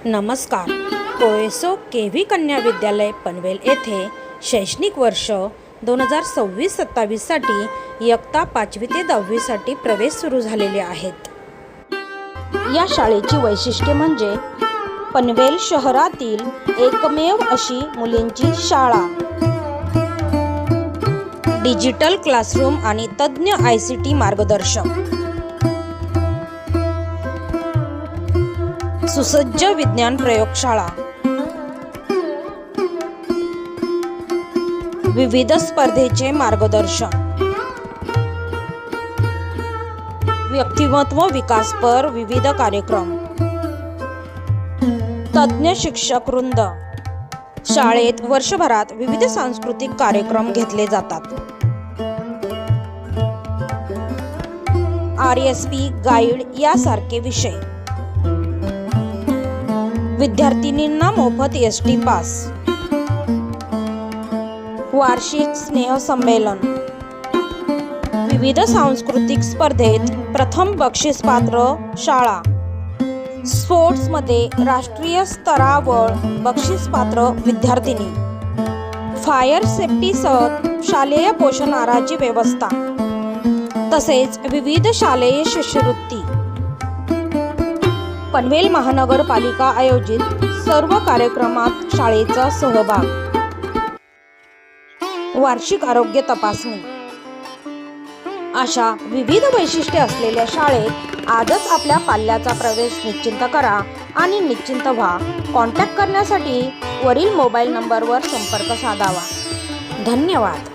नमस्कार. कोळेसो केव्ही कन्या विद्यालय पनवेल येथे शैक्षणिक वर्ष 2026-27 साठी इयत्ता 5वी ते 10वी साठी प्रवेश सुरू झालेले आहेत. या शाळेची वैशिष्ट्ये म्हणजे पनवेल शहरातील एकमेव अशी मुलींची शाळा, डिजिटल क्लासरूम आणि तज्ञ ICT मार्गदर्शक, सुसज्ज विज्ञान प्रयोगशाळा, विविध स्पर्धेचे मार्गदर्शन, व्यक्तिमत्व विकासपर विविध कार्यक्रम, तज्ञ शिक्षक वृंद. शाळेत वर्षभरात विविध सांस्कृतिक कार्यक्रम घेतले जातात. RSP गाईड यासारखे विषय. विद्यार्थिनींना मोफत ST पास. वार्षिक स्नेहसंमेलन. विविध सांस्कृतिक स्पर्धेत प्रथम बक्षीसपात्र शाळा. स्पोर्ट्समध्ये राष्ट्रीय स्तरावर बक्षीसपात्र विद्यार्थिनी. फायर सेफ्टीसह शालेय पोषण आहाराची व्यवस्था, तसेच विविध शालेय शिष्यवृत्ती. पनवेल महानगरपालिका आयोजित सर्व कार्यक्रमात शाळेचा सहभाग. वार्षिक आरोग्य तपासणी. अशा विविध वैशिष्ट्ये असलेल्या शाळेत आजच आपल्या पाल्याचा प्रवेश निश्चिंत करा आणि निश्चिंत व्हा. कॉन्टॅक्ट करण्यासाठी वरील मोबाईल नंबरवर संपर्क साधावा. धन्यवाद.